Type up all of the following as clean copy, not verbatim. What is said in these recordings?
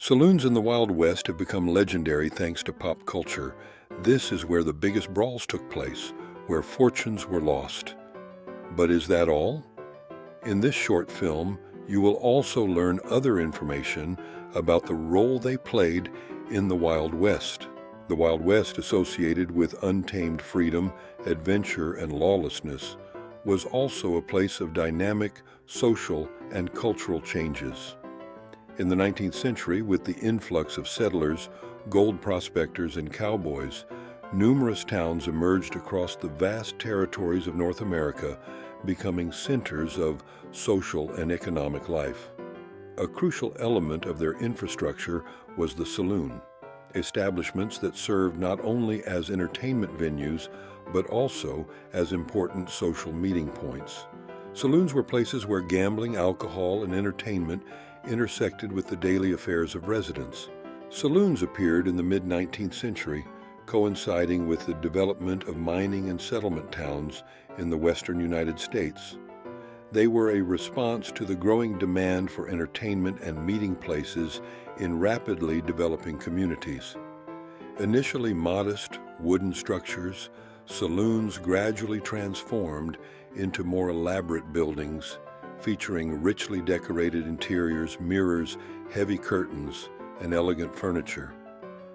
Saloons in the Wild West have become legendary thanks to pop culture. This is where the biggest brawls took place, where fortunes were lost. But is that all? In this short film, you will also learn other information about the role they played in the Wild West. The Wild West, associated with untamed freedom, adventure, and lawlessness, was also a place of dynamic social and cultural changes. In the 19th century, with the influx of settlers, gold prospectors, and cowboys, numerous towns emerged across the vast territories of North America, becoming centers of social and economic life. A crucial element of their infrastructure was the saloon, establishments that served not only as entertainment venues, but also as important social meeting points. Saloons were places where gambling, alcohol, and entertainment intersected with the daily affairs of residents. Saloons appeared in the mid-19th century, coinciding with the development of mining and settlement towns in the western United States. They were a response to the growing demand for entertainment and meeting places in rapidly developing communities. Initially modest wooden structures, saloons gradually transformed into more elaborate buildings, featuring richly decorated interiors, mirrors, heavy curtains, and elegant furniture.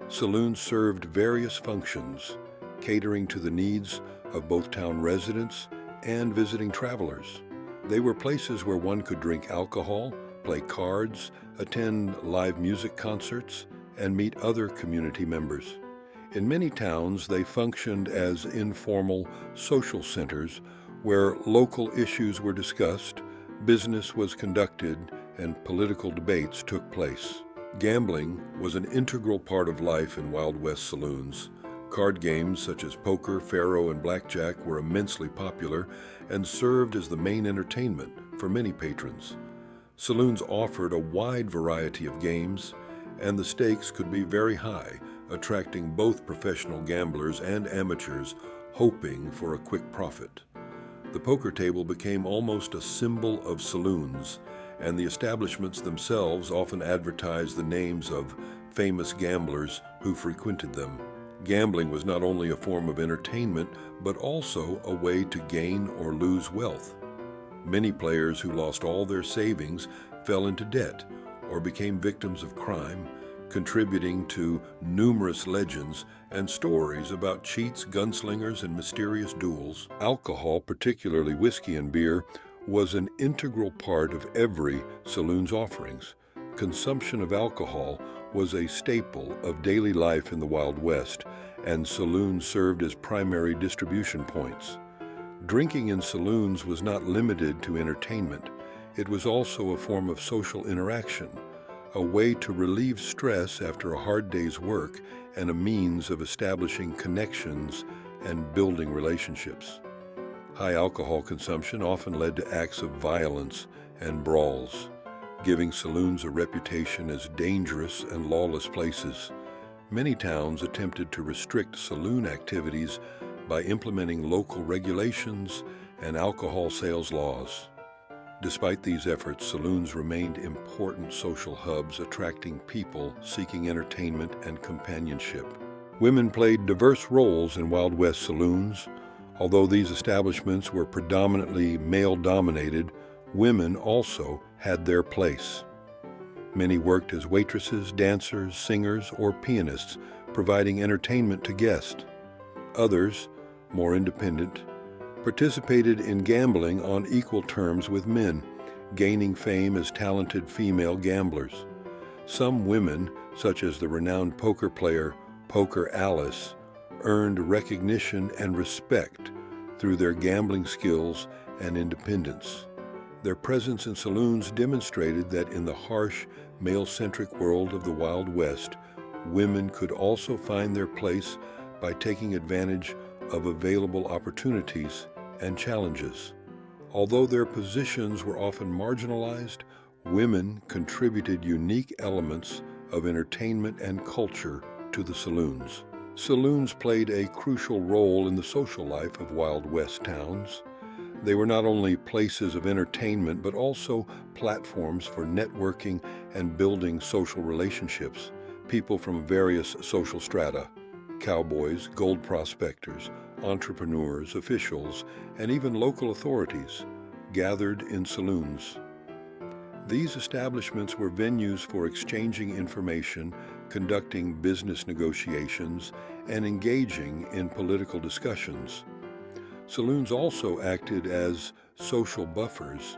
Saloons served various functions, catering to the needs of both town residents and visiting travelers. They were places where one could drink alcohol, play cards, attend live music concerts, and meet other community members. In many towns, they functioned as informal social centers where local issues were discussed, business was conducted, and political debates took place. Gambling was an integral part of life in Wild West saloons. Card games such as poker, faro, and blackjack were immensely popular and served as the main entertainment for many patrons. Saloons offered a wide variety of games, and the stakes could be very high, attracting both professional gamblers and amateurs hoping for a quick profit. The poker table became almost a symbol of saloons, and the establishments themselves often advertised the names of famous gamblers who frequented them. Gambling was not only a form of entertainment, but also a way to gain or lose wealth. Many players who lost all their savings fell into debt or became victims of crime, contributing to numerous legends and stories about cheats, gunslingers, and mysterious duels. Alcohol, particularly whiskey and beer, was an integral part of every saloon's offerings. Consumption of alcohol was a staple of daily life in the Wild West, and saloons served as primary distribution points. Drinking in saloons was not limited to entertainment. It was also a form of social interaction, a way to relieve stress after a hard day's work, and a means of establishing connections and building relationships. High alcohol consumption often led to acts of violence and brawls, giving saloons a reputation as dangerous and lawless places. Many towns attempted to restrict saloon activities by implementing local regulations and alcohol sales laws. Despite these efforts, saloons remained important social hubs, attracting people seeking entertainment and companionship. Women played diverse roles in Wild West saloons. Although these establishments were predominantly male-dominated, women also had their place. Many worked as waitresses, dancers, singers, or pianists, providing entertainment to guests. Others, more independent, participated in gambling on equal terms with men, gaining fame as talented female gamblers. Some women, such as the renowned poker player Poker Alice, earned recognition and respect through their gambling skills and independence. Their presence in saloons demonstrated that in the harsh, male-centric world of the Wild West, women could also find their place by taking advantage of available opportunities and challenges. Although their positions were often marginalized, women contributed unique elements of entertainment and culture to the saloons. Saloons played a crucial role in the social life of Wild West towns. They were not only places of entertainment, but also platforms for networking and building social relationships. People from various social strata, cowboys, gold prospectors, entrepreneurs, officials, and even local authorities, gathered in saloons. These establishments were venues for exchanging information, conducting business negotiations, and engaging in political discussions. Saloons also acted as social buffers,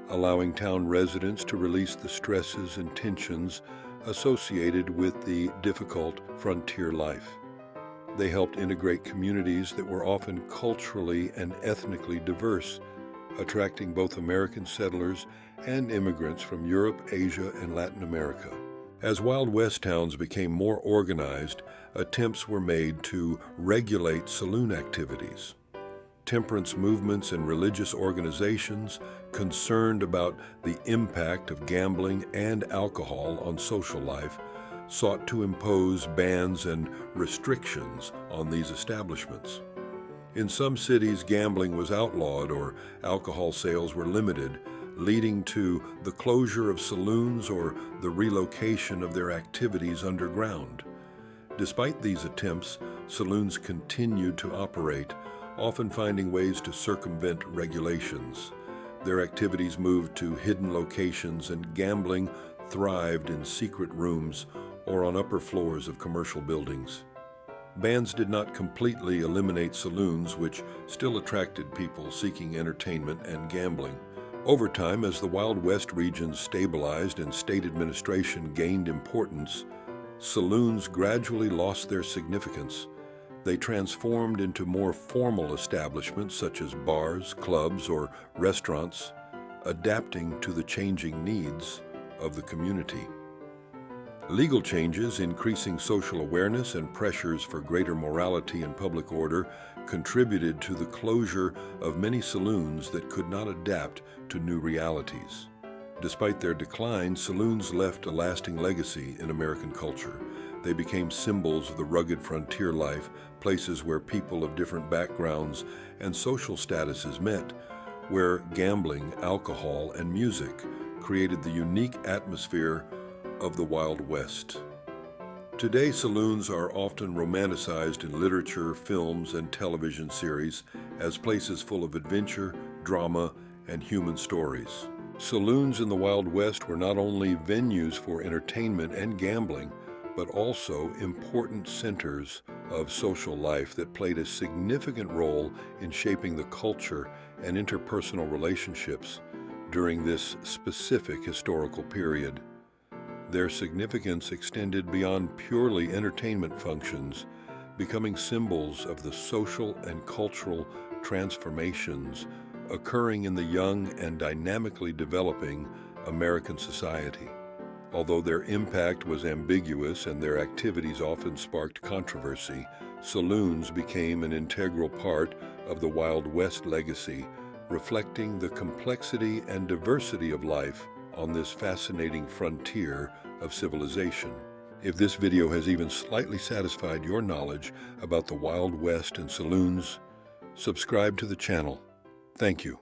allowing town residents to release the stresses and tensions associated with the difficult frontier life. They helped integrate communities that were often culturally and ethnically diverse, attracting both American settlers and immigrants from Europe, Asia, and Latin America. As Wild West towns became more organized, attempts were made to regulate saloon activities. Temperance movements and religious organizations concerned about the impact of gambling and alcohol on social life sought to impose bans and restrictions on these establishments. In some cities, gambling was outlawed or alcohol sales were limited, leading to the closure of saloons or the relocation of their activities underground. Despite these attempts, saloons continued to operate, often finding ways to circumvent regulations. Their activities moved to hidden locations, and gambling thrived in secret rooms or on upper floors of commercial buildings. Bans did not completely eliminate saloons, which still attracted people seeking entertainment and gambling. Over time, as the Wild West regions stabilized and state administration gained importance, saloons gradually lost their significance. They transformed into more formal establishments such as bars, clubs, or restaurants, adapting to the changing needs of the community. Legal changes, increasing social awareness, and pressures for greater morality and public order contributed to the closure of many saloons that could not adapt to new realities. Despite their decline, saloons left a lasting legacy in American culture. They became symbols of the rugged frontier life, places where people of different backgrounds and social statuses met, where gambling, alcohol, and music created the unique atmosphere of the Wild West. Today, saloons are often romanticized in literature, films, and television series as places full of adventure, drama, and human stories. Saloons in the Wild West were not only venues for entertainment and gambling, but also important centers of social life that played a significant role in shaping the culture and interpersonal relationships during this specific historical period. Their significance extended beyond purely entertainment functions, becoming symbols of the social and cultural transformations occurring in the young and dynamically developing American society. Although their impact was ambiguous and their activities often sparked controversy, saloons became an integral part of the Wild West legacy, reflecting the complexity and diversity of life on this fascinating frontier of civilization. If this video has even slightly satisfied your knowledge about the Wild West and saloons, subscribe to the channel. Thank you.